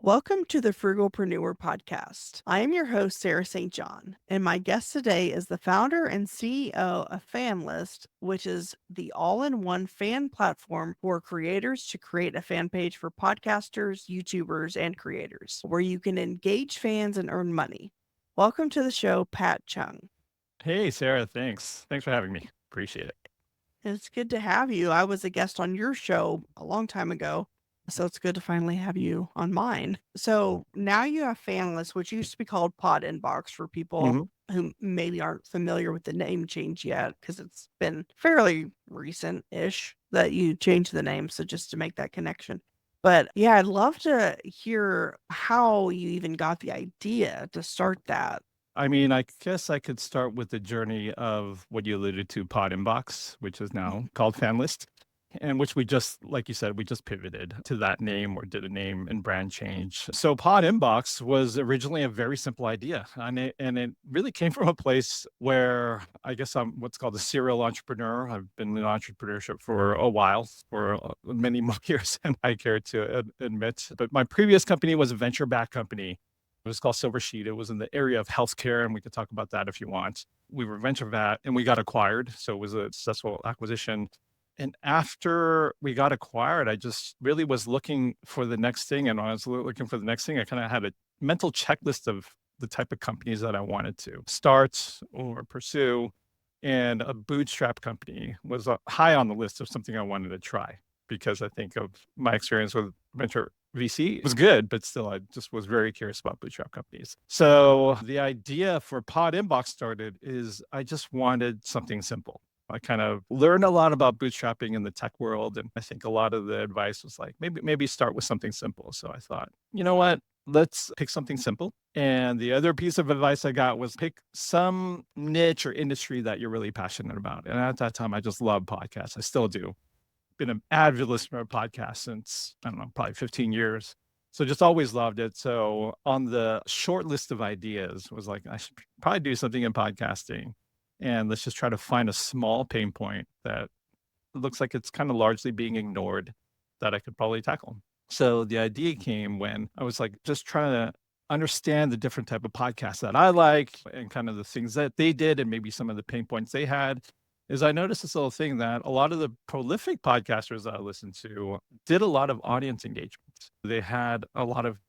Welcome to the Frugalpreneur podcast. I am your host, Sarah St. John, and my guest today is the founder and CEO of Fanlist, which is the all-in-one fan platform for creators to create a fan page for podcasters, YouTubers, and creators, where you can engage fans and earn money. Welcome to the show, Pat Cheung. Hey, Sarah, thanks. Thanks for having me. Appreciate it. It's good to have you. I was a guest on your show a long time ago, so it's good to finally have you on mine. So now you have Fanlist, which used to be called Pod Inbox for people Mhm. who maybe aren't familiar with the name change yet, because it's been fairly recent-ish that you changed the name. So just to make that connection. But yeah, I'd love to hear how you even got the idea to start that. I mean, I guess I could start with the journey of what you alluded to, Pod Inbox, which is now called Fanlist, and which we just, like you said, we just pivoted to that name or did a name and brand change. So Pod Inbox was originally a very simple idea, and it really came from a place where I guess I'm what's called a serial entrepreneur. I've been in entrepreneurship for a while, for many more years than I care to admit. But my previous company was a venture-backed company. It was called Silver Sheet. It was in the area of healthcare, and we could talk about that if you want. We were venture backed, and we got acquired, so it was a successful acquisition. And after we got acquired, I just really was looking for the next thing. And when I was looking for the next thing, I kind of had a mental checklist of the type of companies that I wanted to start or pursue. And a bootstrap company was high on the list of something I wanted to try because I think of my experience with venture VC was good, but still, I just was very curious about bootstrap companies. So the idea for Pod Inbox started is I just wanted something simple. I kind of learned a lot about bootstrapping in the tech world, and I think a lot of the advice was like maybe start with something simple. So I thought, you know what? Let's pick something simple. And the other piece of advice I got was pick some niche or industry that you're really passionate about. And at that time, I just loved podcasts. I still do. Been an avid listener of podcasts since, I don't know, probably 15 years. So just always loved it. So on the short list of ideas was like, I should probably do something in podcasting. And let's just try to find a small pain point that looks like it's kind of largely being ignored that I could probably tackle. So the idea came when I was like just trying to understand the different type of podcasts that I like and kind of the things that they did and maybe some of the pain points they had. Is I noticed this little thing that a lot of the prolific podcasters that I listened to did a lot of audience engagement. They had a lot of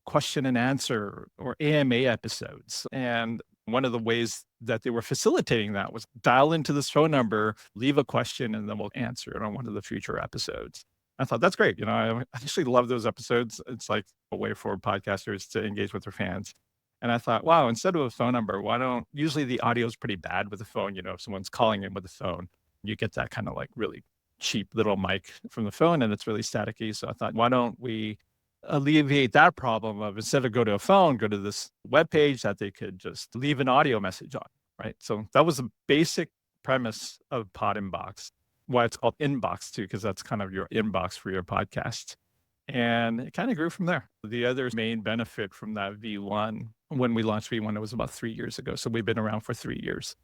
question and answer or AMA episodes. And one of the ways that they were facilitating that was dial into this phone number, leave a question, and then we'll answer it on one of the future episodes. I thought that's great. I actually love those episodes. It's like a way for podcasters to engage with their fans. And I thought, wow, instead of a phone number, why don't usually the audio is pretty bad with the phone. If someone's calling in with a phone, you get that kind of like really cheap little mic from the phone and it's really staticky. So I thought, why don't we alleviate that problem of instead of go to a phone, go to this web page that they could just leave an audio message on, right? So that was a basic premise of Pod Inbox, why it's called Inbox too, because that's kind of your inbox for your podcast. And it kind of grew from there. The other main benefit from that V1, when we launched V1, it was about 3 years ago. So we've been around for 3 years,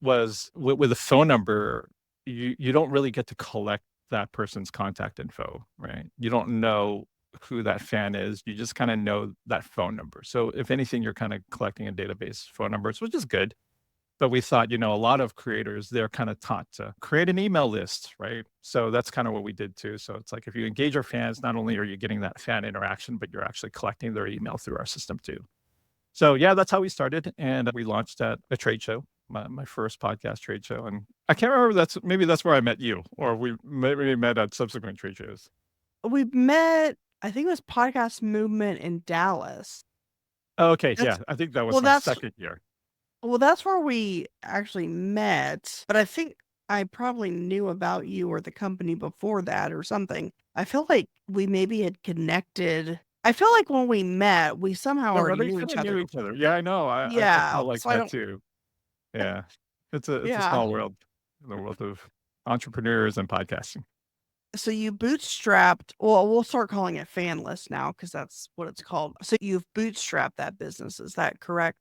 was with a phone number, you don't really get to collect that person's contact info, right? You don't know who that fan is. You just kind of know that phone number. So if anything, you're kind of collecting a database phone numbers, which is good. But we thought, a lot of creators, they're kind of taught to create an email list, right? So that's kind of what we did too. So it's like if you engage our fans, not only are you getting that fan interaction, but you're actually collecting their email through our system too. So yeah, that's how we started. And we launched at a trade show, my first podcast trade show. And I can't remember, maybe that's where I met you, or we maybe met at subsequent trade shows. We met, I think it was Podcast Movement in Dallas. Okay, That's yeah, I think that was well, my that's second year. Well, that's where we actually met, but I think I probably knew about you or the company before that or something. I feel like we maybe had connected. I feel like when we met, we somehow No, but already we knew kinda each knew other. each other. Yeah, I know. I Yeah, felt like so I that don't too. Yeah. It's a yeah. small world, the world of entrepreneurs and podcasting. So you bootstrapped, well, we'll start calling it Fanlist now because that's what it's called. So you've bootstrapped that business, is that correct?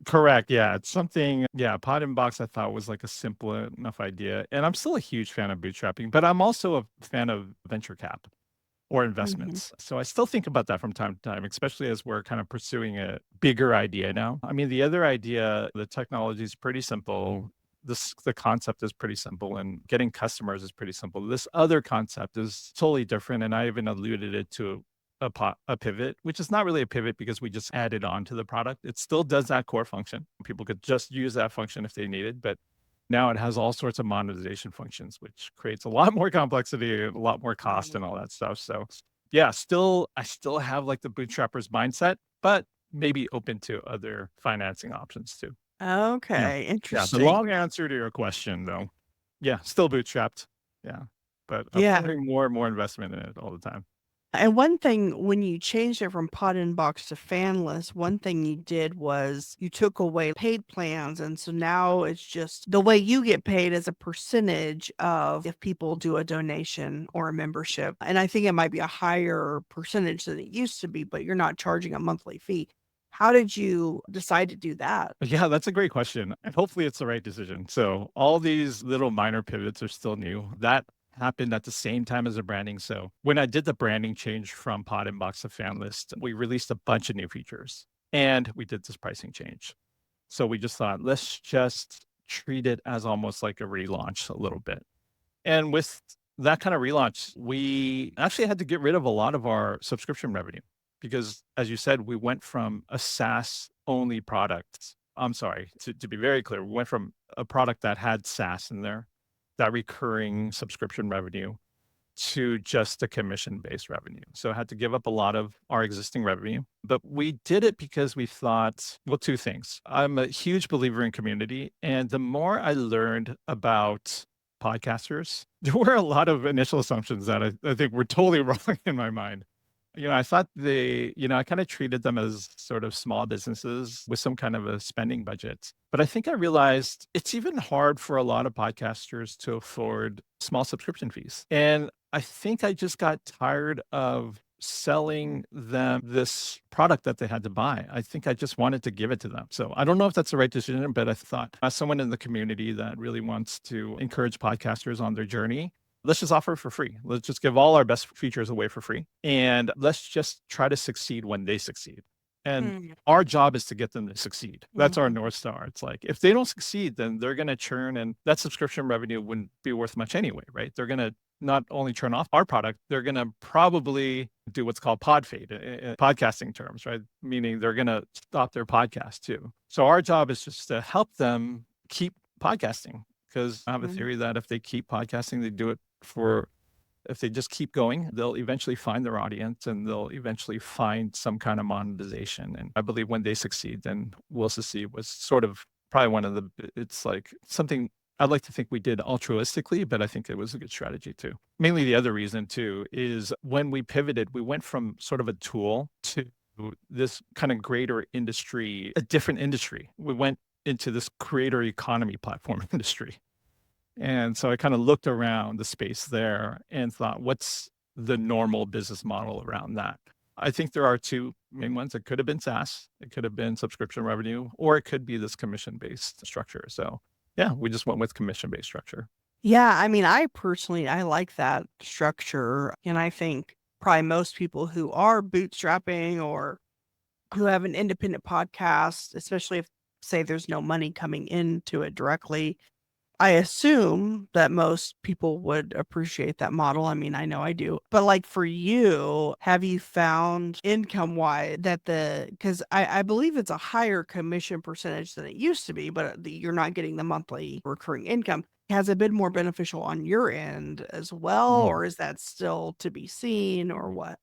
Correct, yeah, it's something yeah, Pod and Box I thought was like a simple enough idea, and I'm still a huge fan of bootstrapping, but I'm also a fan of venture cap. or Mhm. investments. So I still think about that from time to time, especially as we're kind of pursuing a bigger idea now. I mean, the other idea, the technology is pretty simple. The concept is pretty simple, and getting customers is pretty simple. This other concept is totally different, and I even alluded it to a pivot, which is not really a pivot because we just added on to the product. It still does that core function. People could just use that function if they needed, but now it has all sorts of monetization functions, which creates a lot more complexity, a lot more cost and all that stuff. So yeah, I still have like the bootstrappers mindset, but maybe open to other financing options too. Yeah. Okay, Yeah. The interesting. long answer to your question though, yeah, still bootstrapped. Yeah. But I'm Yeah. putting more and more investment in it all the time. And one thing when you changed it from Pot in Box to Fanless, one thing you did was you took away paid plans, and so now it's just the way you get paid as a percentage of if people do a donation or a membership. And I think it might be a higher percentage than it used to be, but you're not charging a monthly fee. How did you decide to do that? Yeah, that's a great question. And hopefully it's the right decision. So all these little minor pivots are still new. That happened at the same time as the branding. So when I did the branding change from Pod Inbox to Fan List, we released a bunch of new features and we did this pricing change. So we just thought, let's just treat it as almost like a relaunch a little bit. And with that kind of relaunch, we actually had to get rid of a lot of our subscription revenue because, as you said, we went from a SaaS only product. I'm sorry, to be very clear, we went from a product that had SaaS in there, that recurring subscription revenue, to just a commission based revenue. So I had to give up a lot of our existing revenue. But we did it because we thought, well, two things. I'm a huge believer in community. And the more I learned about podcasters, there were a lot of initial assumptions that I think were totally wrong in my mind. I thought I kind of treated them as sort of small businesses with some kind of a spending budget. But I think I realized it's even hard for a lot of podcasters to afford small subscription fees. And I think I just got tired of selling them this product that they had to buy. I think I just wanted to give it to them. So I don't know if that's the right decision, but I thought as someone in the community that really wants to encourage podcasters on their journey, let's just offer it for free. Let's just give all our best features away for free. And let's just try to succeed when they succeed. And Mm, our job is to get them to succeed. That's our mhm, North Star. It's like if they don't succeed, then they're going to churn and that subscription revenue wouldn't be worth much anyway, right? They're going to not only turn off our product, they're going to probably do what's called pod fade in podcasting terms, right? Meaning they're going to stop their podcast too. So our job is just to help them keep podcasting because I have a mhm, theory that if they keep podcasting, they do it for if they just keep going, they'll eventually find their audience and they'll eventually find some kind of monetization. And I believe when they succeed, then we'll succeed was sort of probably one of the, it's like something I'd like to think we did altruistically, but I think it was a good strategy too. Mainly the other reason too is when we pivoted, we went from sort of a tool to this kind of greater industry, a different industry. We went into this creator economy platform industry. And so I kind of looked around the space there and thought, what's the normal business model around that? I think there are two main ones. It could have been SaaS, it could have been subscription revenue, or it could be this commission based structure. So yeah, we just went with commission based structure. Yeah, I mean, I personally I like that structure, and I think probably most people who are bootstrapping or who have an independent podcast, especially if, say, there's no money coming into it directly, I assume that most people would appreciate that model. I mean, I know I do. But like for you, have you found income wise that because I believe it's a higher commission percentage than it used to be, but you're not getting the monthly recurring income. Has it been more beneficial on your end as well, Mhm. or is that still to be seen, or what?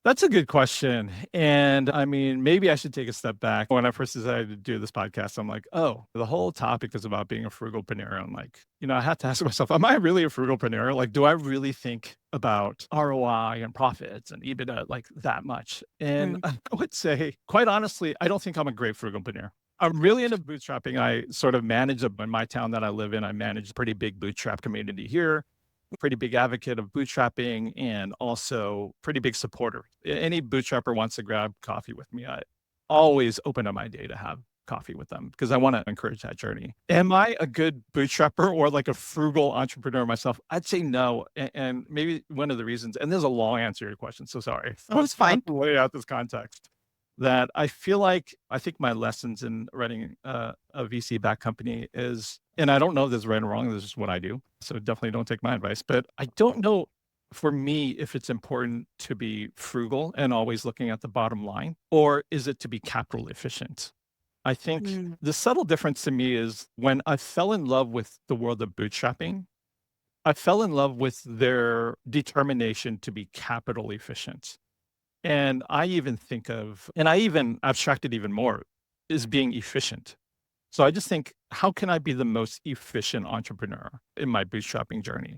That's a good question. And I mean, maybe I should take a step back. When I first decided to do this podcast, I'm like, oh, the whole topic is about being a frugalpreneur. I'm like, I had to ask myself, am I really a frugalpreneur? Like, do I really think about ROI and profits and EBITDA like that much? And Mm, I would say, quite honestly, I don't think I'm a great frugalpreneur. I'm really into bootstrapping. I sort of manage in my town that I live in. I manage a pretty big bootstrap community here, pretty big advocate of bootstrapping and also pretty big supporter. Any bootstrapper wants to grab coffee with me, I always open up my day to have coffee with them because I want to encourage that journey. Am I a good bootstrapper or like a frugal entrepreneur myself? I'd say no. And maybe one of the reasons, and there's a long answer to your question, so sorry. Oh, it's I have fine. to lay out this context that I feel like I think my lessons in running a VC-backed company is, and I don't know if this is right or wrong, this is what I do, so definitely don't take my advice, but I don't know for me if it's important to be frugal and always looking at the bottom line, or is it to be capital efficient? I think Mm. the subtle difference to me is when I fell in love with the world of bootstrapping, I fell in love with their determination to be capital efficient. And I even think of, and I even abstract it even more, is being efficient. So I just think, how can I be the most efficient entrepreneur in my bootstrapping journey?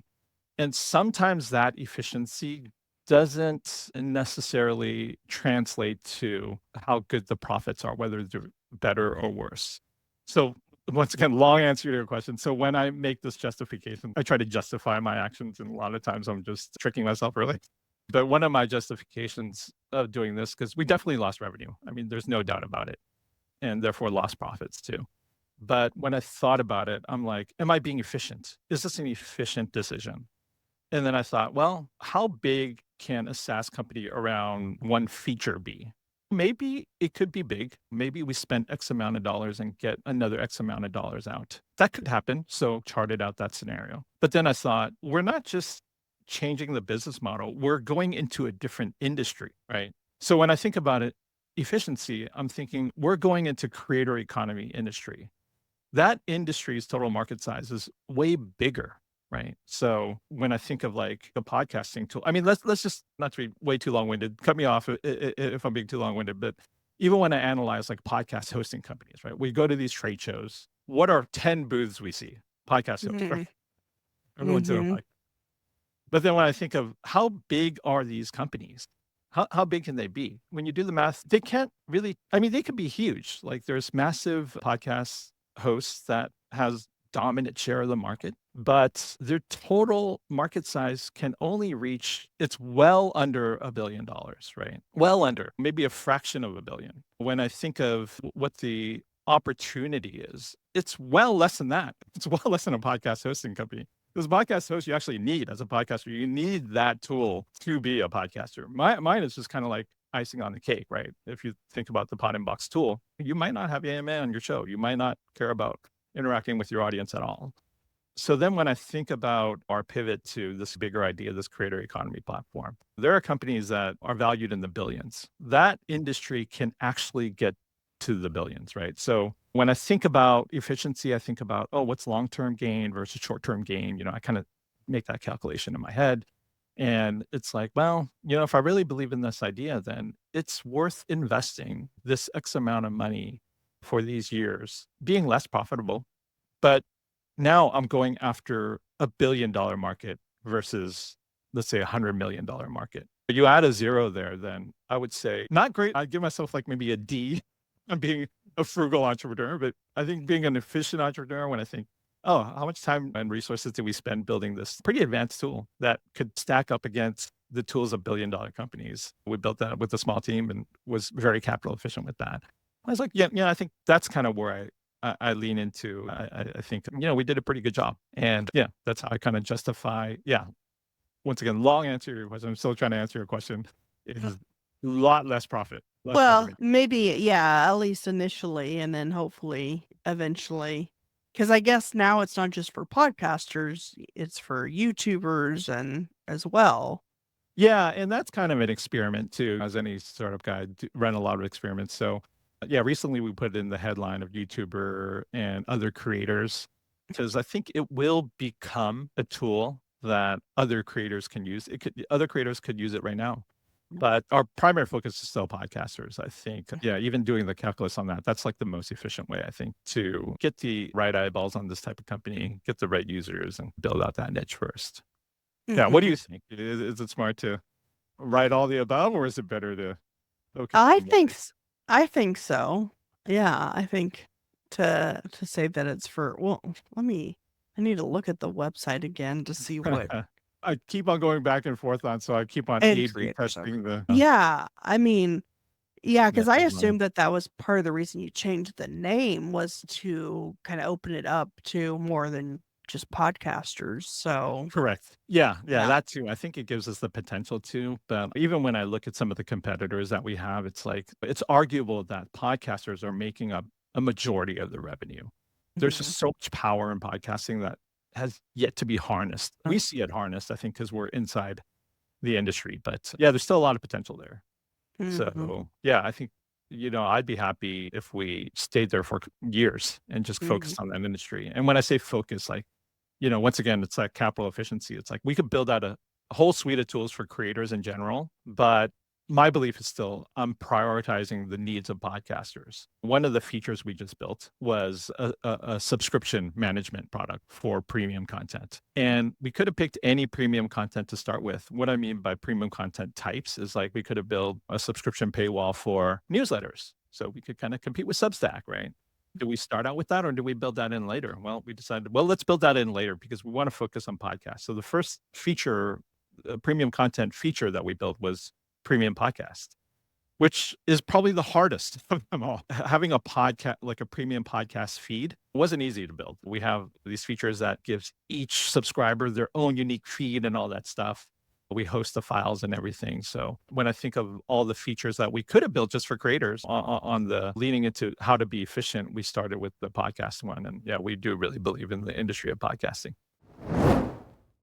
And sometimes that efficiency doesn't necessarily translate to how good the profits are, whether they're better or worse. So once again, long answer to your question. So when I make this justification, I try to justify my actions, and a lot of times I'm just tricking myself really. But one of my justifications of doing this, because we definitely lost revenue. I mean, there's no doubt about it, and therefore lost profits too. But when I thought about it, I'm like, am I being efficient? Is this an efficient decision? And then I thought, well, how big can a SaaS company around one feature be? Maybe it could be big. Maybe we spend X amount of dollars and get another X amount of dollars out. That could happen. So charted out that scenario. But then I thought, we're not just changing the business model, we're going into a different industry, right? So when I think about it, efficiency, I'm thinking we're going into creator economy industry. That industry's total market size is way bigger, right? So when I think of like the podcasting tool, I mean, let's just not to be way too long-winded. Cut me off if I'm being too long-winded. But even when I analyze like podcast hosting companies, right? We go to these trade shows. What are 10 booths we see? Podcast hosts, right? Mhm. Everyone's doing a Mhm. podcast. But then when I think of how big are these companies? How big can they be? When you do the math, they can't really, I mean, they could be huge. Like there's massive podcast hosts that has dominant share of the market, but their total market size can only reach, it's well under $1 billion, right? Well under, maybe a fraction of a billion. When I think of what the opportunity is, it's well less than that. It's well less than a podcast hosting company. Because podcast host you actually need as a podcaster, you need that tool to be a podcaster. Mine is just kind of like icing on the cake, right? If you think about the Pod Inbox tool, you might not have AMA on your show. You might not care about interacting with your audience at all. So then when I think about our pivot to this bigger idea, this creator economy platform, there are companies that are valued in the billions. That industry can actually get to the billions, right? So when I think about efficiency, I think about, oh, what's long-term gain versus short-term gain? I kind of make that calculation in my head. And it's like, well, if I really believe in this idea, then it's worth investing this X amount of money for these years, being less profitable. But now I'm going after $1 billion market versus, let's say, $100 million market. You add a zero there, then I would say not great. I'd give myself like maybe a D. I'm being a frugal entrepreneur, but I think being an efficient entrepreneur, when I think, oh, how much time and resources did we spend building this pretty advanced tool that could stack up against the tools of $1 billion companies? We built that with a small team and was very capital efficient with that. I was like, yeah, I think that's kind of where I lean into. I think, we did a pretty good job. And yeah, that's how I kind of justify. Yeah. Once again, long answer to your question. I'm still trying to answer your question. It's a lot less profit, less profit Well, making. maybe, yeah, at least initially, and then hopefully eventually. Because I guess now it's not just for podcasters, it's for YouTubers and as well. Yeah. And that's kind of an experiment too, as any startup guy, run a lot of experiments. So yeah, recently we put in the headline of YouTuber and other creators because I think it will become a tool that other creators can use. Other creators could use it right now, but our primary focus is still podcasters. I think, yeah, even doing the calculus on that, that's like the most efficient way, I think, to get the right eyeballs on this type of company, get the right users, and build out that niche first. Yeah, what do Mhm. you think? Is it smart to write all the above, or is it better to focus I on one? think s I think so. Yeah, I think to say that it's for well, I need to look at the website again to see what I keep on going back and forth on, so I keep on and A/B creators are. testing the. Yeah, I mean, Yeah, Yeah, because I definitely. assumed that that was part of the reason you changed the name was to kinda open it up to more than just podcasters, so Correct. Yeah, yeah, yeah. that too. I think it gives us the potential to, but even when I look at some of the competitors that we have, it's like it's arguable that podcasters are making up a majority of the revenue. There's Mhm. just so much power in podcasting that has yet to be harnessed. We see it harnessed, I think, because 'cause we're inside the industry, but yeah, there's still a lot of potential there. Mhm. So, yeah, I think, I'd be happy if we stayed there for years and just Mhm. focused on that industry. And when I say focus, like, once again, it's like capital efficiency. It's like we could build out a whole suite of tools for creators in general, but my belief is still I'm prioritizing the needs of podcasters. One of the features we just built was a subscription management product for premium content. And we could have picked any premium content to start with. What I mean by premium content types is like we could have built a subscription paywall for newsletters. So we could kind of compete with Substack, right? Do we start out with that or do we build that in later? Well, we decided, well, let's build that in later because we want to focus on podcasts. So the first feature, premium content feature that we built was premium podcast, which is probably the hardest of them all. Having a podcast, like a premium podcast feed, wasn't easy to build. We have these features that gives each subscriber their own unique feed and all that stuff. We host the files and everything. So when I think of all the features that we could have built just for creators on the leaning into how to be efficient, we started with the podcast one. And yeah, we do really believe in the industry of podcasting.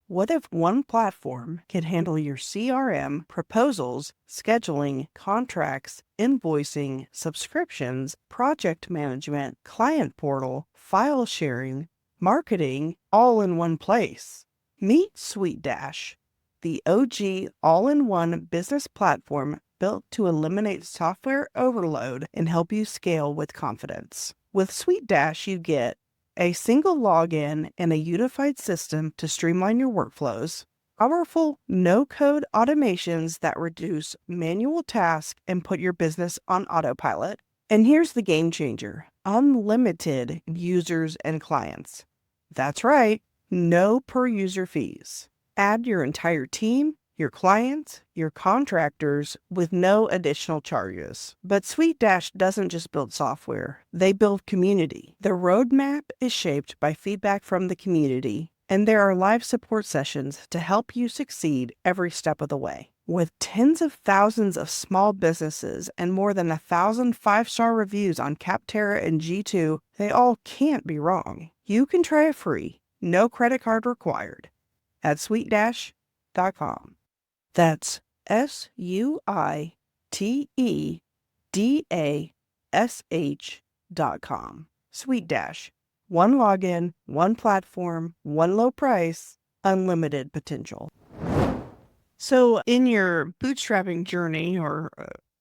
What if one platform can handle your CRM, proposals, scheduling, contracts, invoicing, subscriptions, project management, client portal, file sharing, marketing, all in one place? Meet SweetDash, the OG all-in-one business platform built to eliminate software overload and help you scale with confidence. With SweetDash, you get a single login and a unified system to streamline your workflows, powerful no-code automations that reduce manual tasks and put your business on autopilot. And here's the game changer: unlimited users and clients. That's right, no per user fees. Add your entire team, your clients, your contractors with no additional charges. But SweetDash doesn't just build software, they build community. The roadmap is shaped by feedback from the community, and there are live support sessions to help you succeed every step of the way. With tens of thousands of small businesses and more than 1,000 five-star reviews on Capterra and G2, they all can't be wrong. You can try it free, no credit card required, at sweetdash.com. That's SweetDash.com. Sweet Dash. One login, one platform, one low price, unlimited potential. So, in your bootstrapping journey or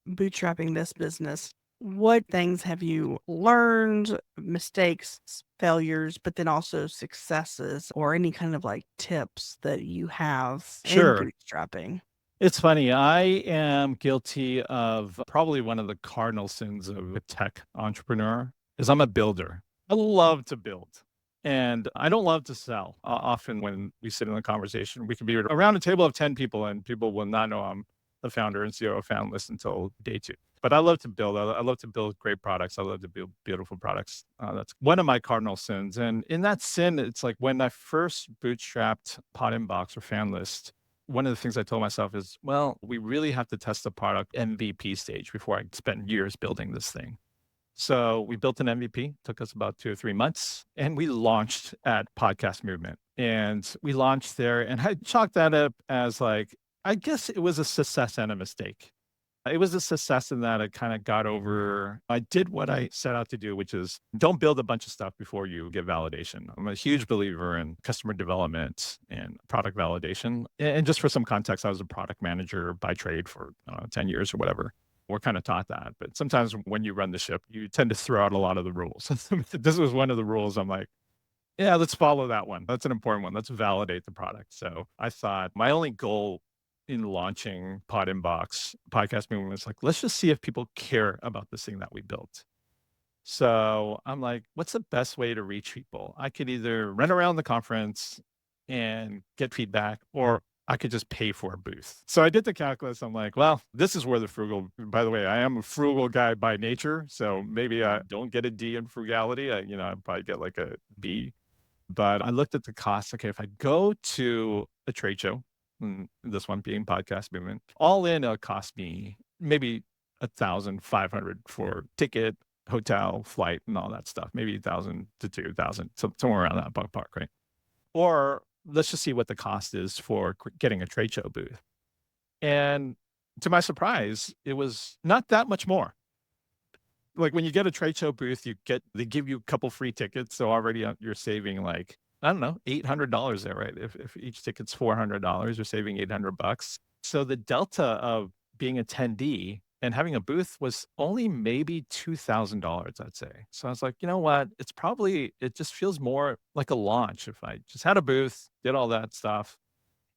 bootstrapping this business, what things have you learned, mistakes, failures, but then also successes or any kind of like tips that you have in Sure. bootstrapping? It's funny. I am guilty of probably one of the cardinal sins of a tech entrepreneur is I'm a builder. I love to build and I don't love to sell. Often when we sit in a conversation, we can be around a table of 10 people and people will not know I'm the founder and CEO of Fanlist until day two. But I love to build. I love to build great products. I love to build beautiful products. That's one of my cardinal sins. And in that sin, it's like when I first bootstrapped Pot Inbox or Fanlist, one of the things I told myself is, well, we really have to test the product MVP stage before I spend years building this thing. So we built an MVP, took us about 2 or 3 months, and we launched at Podcast Movement. And we launched there, and I chalked that up as like, I guess it was a success and a mistake. It was a success in that I kind of got over, I did what I set out to do, which is don't build a bunch of stuff before you get validation. I'm a huge believer in customer development and product validation. And just for some context, I was a product manager by trade for 10 years or whatever. We're kind of taught that. But sometimes when you run the ship, you tend to throw out a lot of the rules. This was one of the rules. I'm like, yeah, let's follow that one. That's an important one. Let's validate the product. So I thought my only goal in launching Pod Inbox podcast movement was like, let's just see if people care about this thing that we built. So I'm like, what's the best way to reach people? I could either run around the conference and get feedback, or I could just pay for a booth. So I did the calculus. I'm like, well, this is where the frugal, by the way, I am a frugal guy by nature. So maybe I don't get a D in frugality. I'd probably get like a B. But I looked at the cost. Okay, if I go to a trade show, this one being podcast movement, all in, it'll cost me maybe 1,500 for ticket, hotel, flight, and all that stuff. Maybe 1,000 to 2,000, so somewhere around that ballpark, right? Or let's just see what the cost is for getting a trade show booth. And to my surprise, it was not that much more. Like when you get a trade show booth, they give you a couple free tickets. So already you're saving like, I don't know, $800 there, right? If each ticket's $400, you're saving $800. So the delta of being attendee and having a booth was only maybe $2,000, I'd say. So I was like, you know what? It just feels more like a launch if I just had a booth, did all that stuff,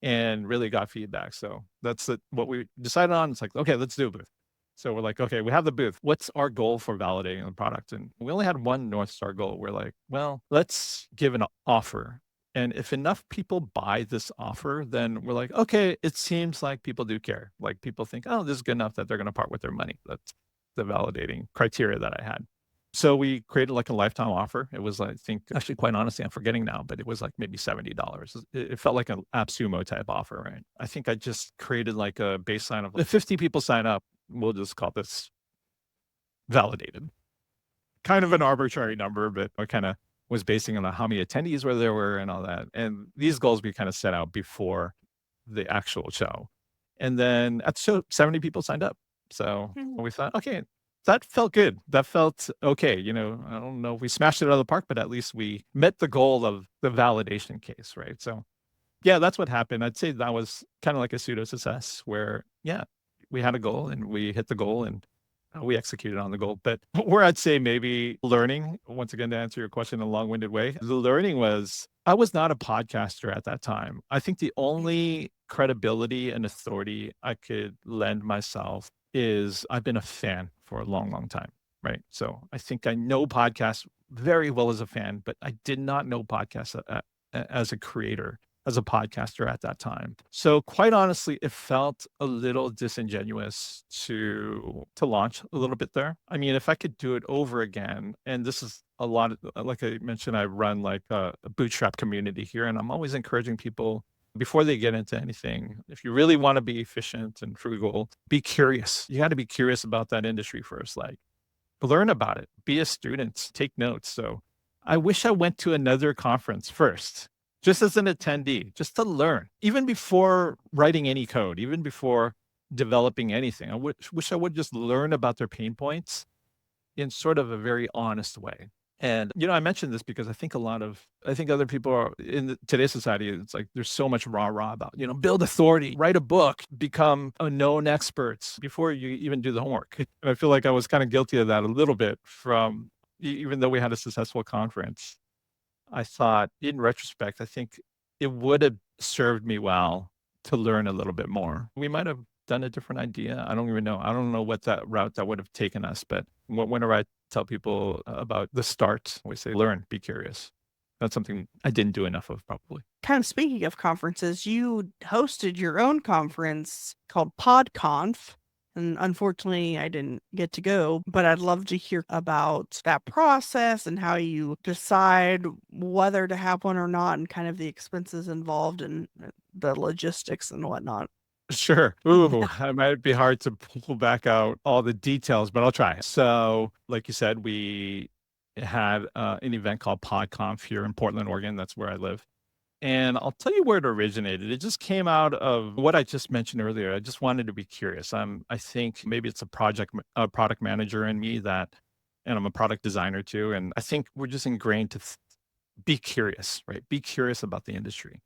and really got feedback. So that's what we decided on. It's like, okay, let's do a booth. So we're like, okay, we have the booth. What's our goal for validating the product? And we only had one North Star goal. We're like, well, let's give an offer. And if enough people buy this offer, then we're like, okay, it seems like people do care. Like people think, oh, this is good enough that they're going to part with their money. That's the validating criteria that I had. So we created like a lifetime offer. It was, I think, actually, quite honestly, I'm forgetting now, but it was like maybe $70. It felt like an AppSumo type offer, right? I think I just created like a baseline of if 50 people sign up, we'll just call this validated. Kind of an arbitrary number, but I kind of was basing on how many attendees there were and all that. And these goals we kind of set out before the actual show. And then at the show, 70 people signed up. So we thought, okay, that felt good. That felt okay. I don't know if we smashed it out of the park, but at least we met the goal of the validation case, right? So yeah, that's what happened. I'd say that was kind of like a pseudo success where, yeah, we had a goal and we hit the goal and we executed on the goal. But where I'd say maybe learning, once again, to answer your question in a long winded way, the learning was I was not a podcaster at that time. I think the only credibility and authority I could lend myself is I've been a fan for a long, long time. Right. So I think I know podcasts very well as a fan, but I did not know podcasts as a creator, as a podcaster at that time. So quite honestly, it felt a little disingenuous to launch a little bit there. I mean, if I could do it over again, and this is a lot of, like I mentioned, I run like a bootstrap community here, and I'm always encouraging people before they get into anything, if you really want to be efficient and frugal, be curious. You got to be curious about that industry first. Like, learn about it, be a student, take notes. So I wish I went to another conference first, just as an attendee, just to learn, even before writing any code, even before developing anything. I wish I would just learn about their pain points in sort of a very honest way. And, I mentioned this because I think other people are in today's society, it's like there's so much rah about, build authority, write a book, become a known expert before you even do the homework. And I feel like I was kind of guilty of that a little bit even though we had a successful conference. I thought in retrospect, I think it would have served me well to learn a little bit more. We might have done a different idea. I don't even know. I don't know what that route that would have taken us. But whenever I tell people about the start, we say, learn, be curious. That's something I didn't do enough of, probably. Kind of speaking of conferences, you hosted your own conference called PodConf. And unfortunately, I didn't get to go, but I'd love to hear about that process and how you decide whether to have one or not and kind of the expenses involved and the logistics and whatnot. Sure. Ooh, it might be hard to pull back out all the details, but I'll try. So, like you said, we had an event called PodConf here in Portland, Oregon. That's where I live. And I'll tell you where it originated. It just came out of what I just mentioned earlier. I just wanted to be curious. I think maybe it's a product manager in me and I'm a product designer too. And I think we're just ingrained to be curious, right? Be curious about the industry.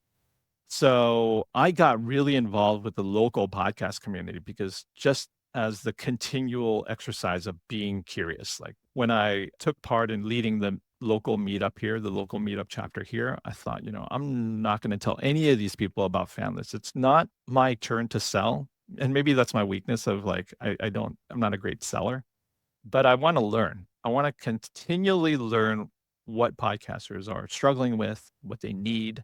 So I got really involved with the local podcast community because just as the continual exercise of being curious, like when I took part in leading the local meetup here, the local meetup chapter here, I thought, I'm not going to tell any of these people about Fanlist. It's not my turn to sell. And maybe that's my weakness of like, I'm not a great seller, but I want to learn. I want to continually learn what podcasters are struggling with, what they need,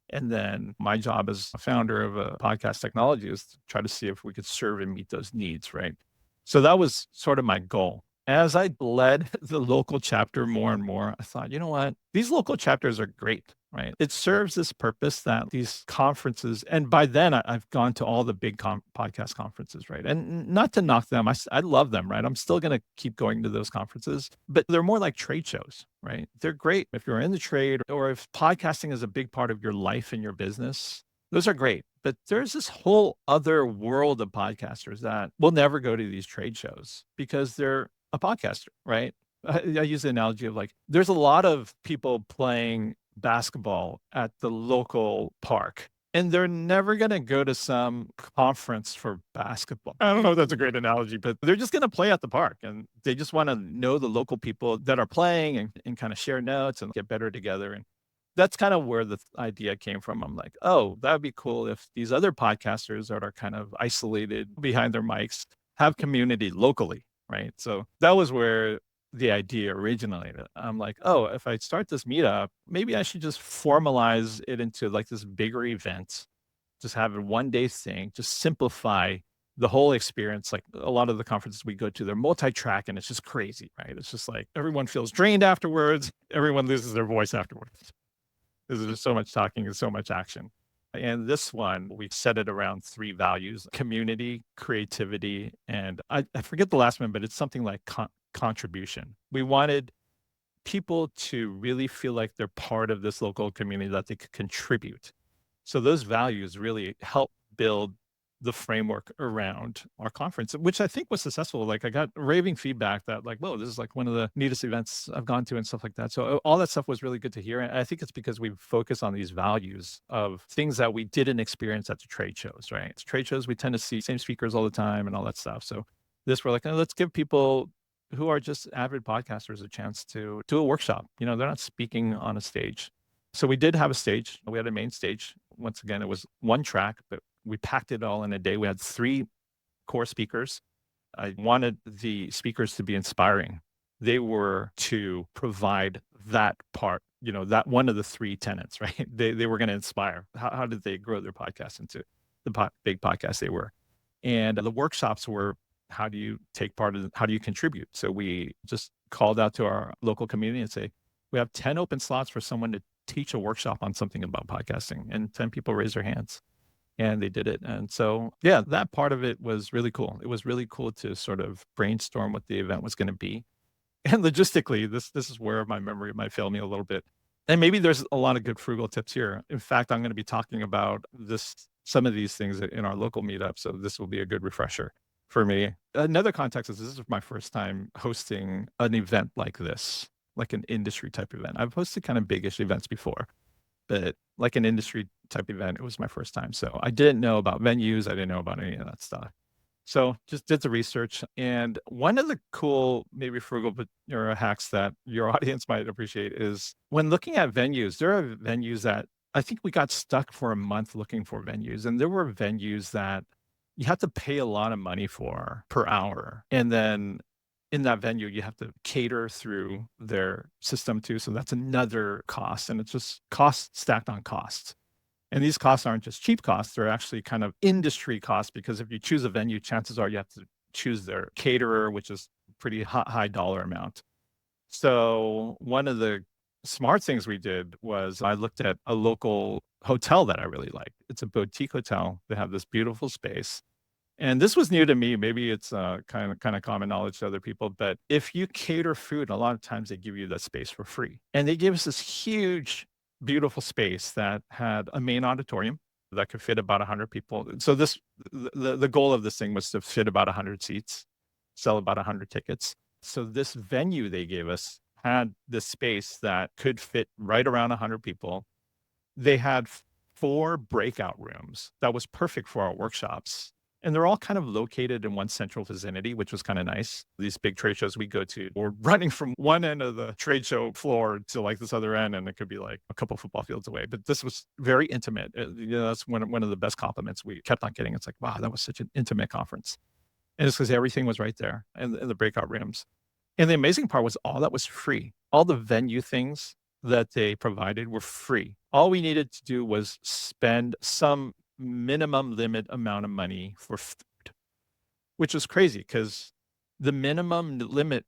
And then my job as a founder of a podcast technology is to try to see if we could serve and meet those needs, right? So that was sort of my goal. As I led the local chapter more and more, I thought, you know what? These local chapters are great, right? It serves this purpose that these conferences, and by then I've gone to all the big podcast conferences, right? And not to knock them, I love them, right? I'm still going to keep going to those conferences, but they're more like trade shows, right? They're great if you're in the trade or if podcasting is a big part of your life and your business. Those are great. But there's this whole other world of podcasters that will never go to these trade shows because they're a podcaster, right? I use the analogy of like, there's a lot of people playing basketball at the local park, and they're never going to go to some conference for basketball. I don't know if that's a great analogy, but they're just going to play at the park and they just want to know the local people that are playing and kind of share notes and get better together. And that's kind of where the idea came from. I'm like, oh, that would be cool if these other podcasters that are kind of isolated behind their mics have community locally, right? So that was where the idea originated. I'm like, oh, if I start this meetup, maybe I should just formalize it into like this bigger event, just have a 1 day thing, just simplify the whole experience. Like a lot of the conferences we go to, they're multi-track and it's just crazy, right? It's just like everyone feels drained afterwards. Everyone loses their voice afterwards. There's just so much talking and so much action. And this one, we set it around 3 values: community, creativity, and I forget the last one, but it's something like contribution. We wanted people to really feel like they're part of this local community, that they could contribute. So those values really help build the framework around our conference, which I think was successful. Like I got raving feedback that like, whoa, this is like one of the neatest events I've gone to and stuff like that. So all that stuff was really good to hear. And I think it's because we focus on these values of things that we didn't experience at the trade shows, right? It's trade shows, we tend to see same speakers all the time and all that stuff. So this, we're like, oh, let's give people who are just avid podcasters a chance to do a workshop. You know, they're not speaking on a stage. So we did have a stage. We had a main stage. Once again, it was 1 track, but we packed it all in a day. We had 3 core speakers. I wanted the speakers to be inspiring. They were to provide that part, you know, that one of the 3 tenets, right? They were going to inspire. How did they grow their podcast into the big podcast they were? And the workshops were, how do you take part in, how do you contribute? So we just called out to our local community and say, we have 10 open slots for someone to teach a workshop on something about podcasting, and 10 people raised their hands and they did it. And so, yeah, that part of it was really cool. It was really cool to sort of brainstorm what the event was going to be. And logistically, this is where my memory might fail me a little bit. And maybe there's a lot of good frugal tips here. In fact, I'm going to be talking about some of these things in our local meetup. So this will be a good refresher for me. Another context is this is my first time hosting an event like this, like an industry type event. I've hosted kind of biggish events before, but like an industry type event, it was my first time. So I didn't know about venues. I didn't know about any of that stuff. So just did the research. And one of the cool, maybe frugal, but or hacks that your audience might appreciate is when looking at venues, there are venues that I think we got stuck for a month looking for venues. And there were venues that you have to pay a lot of money for per hour. And then in that venue, you have to cater through their system too. So that's another cost. And it's just cost stacked on costs. And these costs aren't just cheap costs, they're actually kind of industry costs, because if you choose a venue, chances are you have to choose their caterer, which is pretty high dollar amount. So one of the smart things we did was I looked at a local hotel that I really liked. It's a boutique hotel. They have this beautiful space. And this was new to me. Maybe it's kind of common knowledge to other people. But if you cater food, a lot of times they give you the space for free. And they gave us this huge, beautiful space that had a main auditorium that could fit about 100 people. So the goal of this thing was to fit about 100 seats, sell about 100 tickets. So this venue they gave us had this space that could fit right around 100 people. They had 4 breakout rooms that was perfect for our workshops. And they're all kind of located in one central vicinity, which was kind of nice. These big trade shows we go to, we're running from one end of the trade show floor to like this other end, and it could be like a couple football fields away. But this was very intimate. That's one of the best compliments we kept on getting. It's like, wow, that was such an intimate conference. And it's because everything was right there in the breakout rooms. And the amazing part was all that was free. All the venue things that they provided were free. All we needed to do was spend some minimum limit amount of money for food, which was crazy because the minimum limit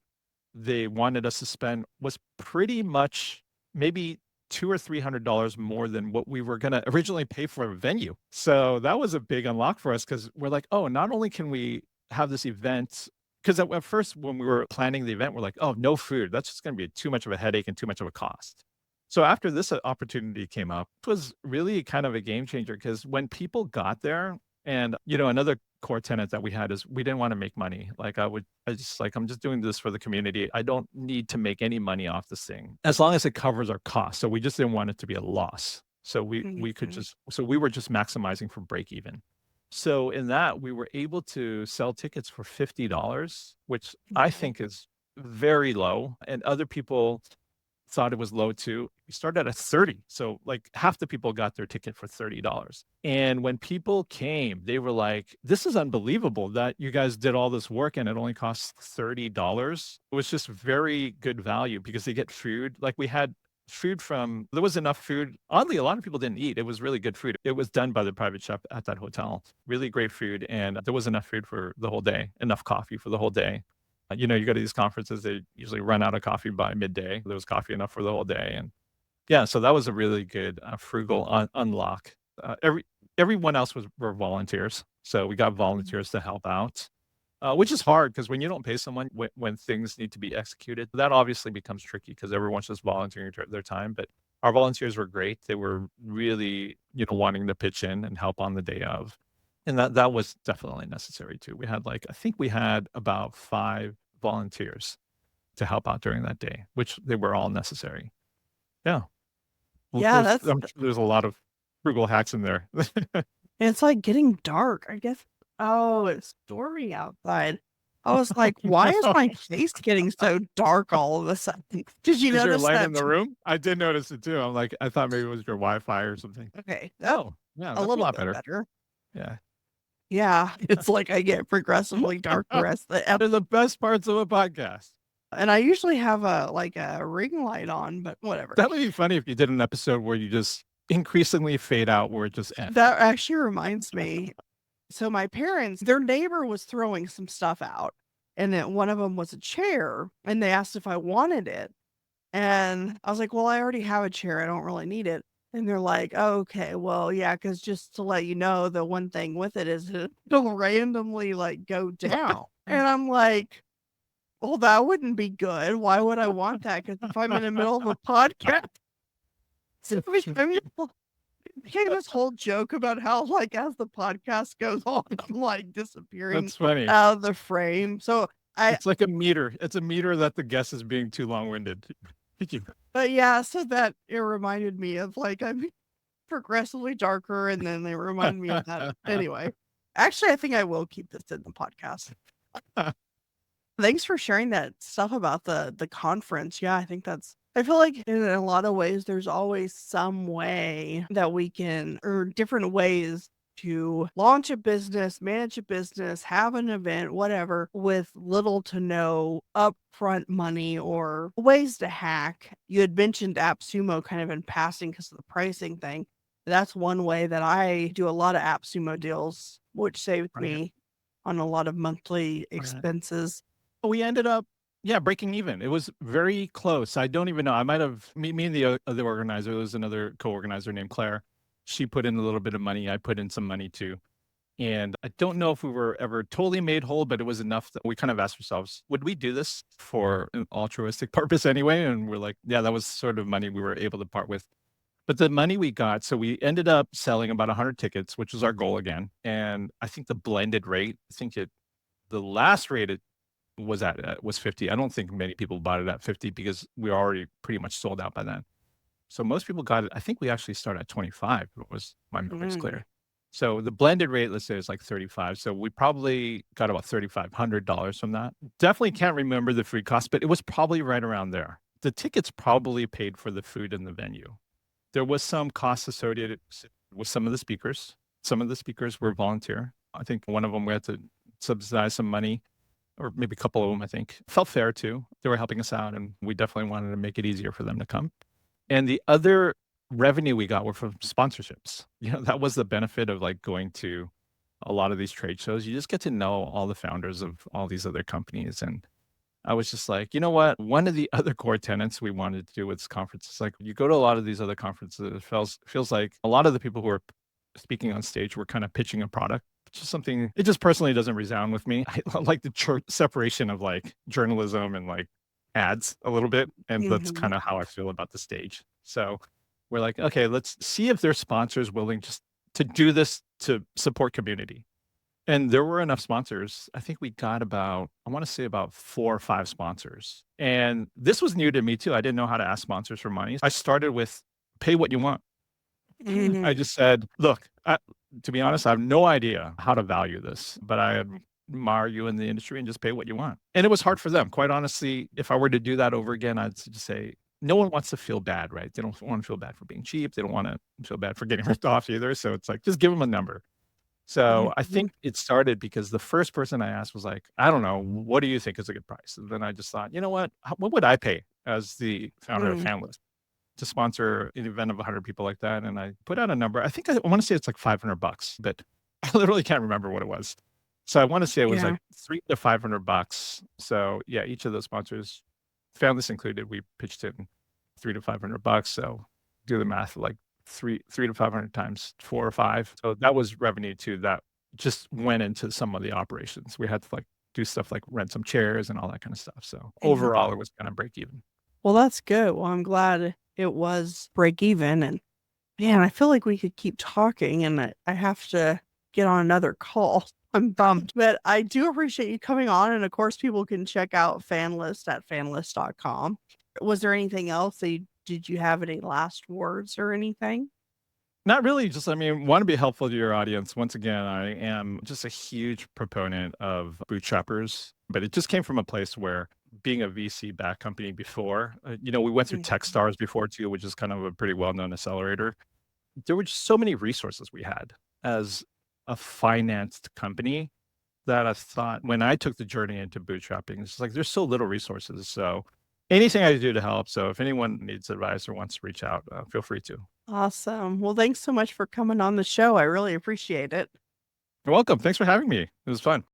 they wanted us to spend was pretty much maybe 2 or $300 more than what we were gonna originally pay for a venue. So that was a big unlock for us because we're like, "Oh, not only can we have this event," 'cause at first when we were planning the event, we're like, "Oh, no food. That's just gonna be too much of a headache and too much of a cost." So after this opportunity came up, it was really kind of a game changer because when people got there and, another core tenet that we had is we didn't wanna make money. Like, I'm just doing this for the community. I don't need to make any money off this thing as long as it covers our costs. So we just didn't want it to be a loss. So Mhm. we were just maximizing for break even. So in that, we were able to sell tickets for $50, which I Mhm. think is very low, and other people thought it was low too. We started at 30. So like half the people got their ticket for $30. And when people came, they were like, "This is unbelievable that you guys did all this work and it only costs $30." It was just very good value because they get food. Like we had food there was enough food. Oddly, a lot of people didn't eat. It was really good food. It was done by the private chef at that hotel. Really great food. And there was enough food for the whole day, enough coffee for the whole day. You go to these conferences, they usually run out of coffee by midday. There was coffee enough for the whole day, and yeah, so that was a really good, frugal unlock. Everyone else were volunteers, so we got Mhm. volunteers to help out, which is hard because when you don't pay someone when things need to be executed, that obviously becomes tricky because everyone's just volunteering their time, but our volunteers were great. They were really, wanting to pitch in and help on the day of, and that was definitely necessary too. I think we had about 5 volunteers to help out during that day, which they were all necessary. Yeah. Well, Yeah, I'm sure there's a lot of frugal hacks in there. it's like getting dark, I guess. Oh, it's stormy outside. I was like, "Why is my face getting so dark all of a sudden?" Did you Is your notice light in that the too? room? I did notice it too. I'm like, I thought maybe it was your Wi-Fi or something. Okay, that's Oh, yeah, a that's a little lot bit better. better. Yeah. Yeah, it's like I get progressively darker as the ep They're the best parts of a podcast. and I usually have a ring light on, but whatever. That would be funny if you did an episode where you just increasingly fade out where it just ends. That actually reminds me. So my parents, their neighbor was throwing some stuff out, and then one of them was a chair, and they asked if I wanted it. And I was like, "Well, I already have a chair. I don't really need it." And they're like, "Oh, okay. Well, yeah, because just to let you know, the one thing with it is it'll randomly like go down." And I'm like, "Well, that wouldn't be good. Why would I want that? Because if I'm in the middle of a podcast, I mean, became this whole joke about how, like, as the podcast goes on, I'm, like, disappearing That's funny. out of the frame. So I It's like a meter. It's a meter that the guest is being too long-winded. Thank you. but yeah, so that it reminded me of, like, I'm progressively darker, and then they remind me of that. Anyway, actually, I think I will keep this in the podcast. Thanks for sharing that stuff about the conference. Yeah, I think that's I feel like in a lot of ways, there's always some way that we can or different ways to launch a business, manage a business, have an event, whatever, with little to no upfront money or ways to hack. You had mentioned AppSumo kind of in passing because of the pricing thing. That's one way that I do a lot of AppSumo deals, which saves Right. me on a lot of monthly Right. expenses. We ended up, yeah, breaking even. It was very close. I don't even know. I might have me and the other organizer, there was another co-organizer named Claire. She put in a little bit of money. I put in some money too. And I don't know if we were ever totally made whole, but it was enough that we kind of asked ourselves, would we do this for an altruistic purpose anyway? And we're like, yeah, that was sort of money we were able to part with. But the money we got, so we ended up selling about 100 tickets, which was our goal again. And I think the blended rate, the last rate it was 50. I don't think many people bought it at 50 because we were already pretty much sold out by then. So most people got it. I think we actually started at 25. It was my memory's Mm. clear. So the blended rate, let's say, is like 35. So we probably got about $3,500 from that. Definitely can't remember the food cost, but it was probably right around there. The tickets probably paid for the food in the venue. There was some costs associated with some of the speakers. Some of the speakers were volunteer. I think one of them we had to subsidize some money, or maybe a couple of them, I think. Felt fair too. They were helping us out, and we definitely wanted to make it easier for them to come. And the other revenue we got were from sponsorships. That was the benefit of like going to a lot of these trade shows. You just get to know all the founders of all these other companies. And I was just like, you know what? One of the other core tenets we wanted to do with this conference is like, you go to a lot of these other conferences, it feels like a lot of the people who are speaking on stage were kind of pitching a product, which is something, it just personally doesn't resound with me. I like the separation of like journalism and like ads a little bit. And that's Mhm. kind of how I feel about the stage. So we're like, okay, let's see if there's sponsors willing just to do this to support community. And there were enough sponsors. I think we got about, I want to say about 4 or 5 sponsors. And this was new to me too. I didn't know how to ask sponsors for money. I started with pay what you want. I Mhm. just said, look, to be honest, I have no idea how to value this, but I admire you in the industry and just pay what you want. And it was hard for them. Quite honestly, if I were to do that over again, I'd just say, no one wants to feel bad, right? They don't want to feel bad for being cheap. They don't want to feel bad for getting ripped off either. So it's like, just give them a number. So I Mhm. think it started because the first person I asked was like, I don't know, what do you think is a good price? And then I just thought, you know what? What would I pay as the founder of Mm. Fanlist to sponsor an event of 100 people like that? And I put out a number. I think I want to say it's like $500, but I literally can't remember what it was. So I want to say it was Yeah. like $300 to $500. So yeah, each of those sponsors, Fanlist included, we pitched in $300 to $500. So do the math, like three to 500 times 4 or 5. So that was revenue too. That just went into some of the operations. We had to like do stuff like rent some chairs and all that kind of stuff. So Mhm. overall, it was kind of break even. Well, that's good. Well, I'm glad it was break even. And man, I feel like we could keep talking, and I have to get on another call. I'm bummed, but I do appreciate you coming on. And of course, people can check out Fanlist at fanlist.com. Was there anything else? Did you have any last words or anything? Not really. Just, I mean, want to be helpful to your audience. Once again, I am just a huge proponent of bootstrappers, but it just came from a place where being a VC backed company before, we went through Mhm. Techstars before too, which is kind of a pretty well known accelerator. There were just so many resources we had as a financed company that I thought when I took the journey into bootstrapping, it's like there's so little resources. So anything I do to help. So if anyone needs advice or wants to reach out, feel free to. Awesome. Well, thanks so much for coming on the show. I really appreciate it. You're welcome. Thanks for having me. It was fun.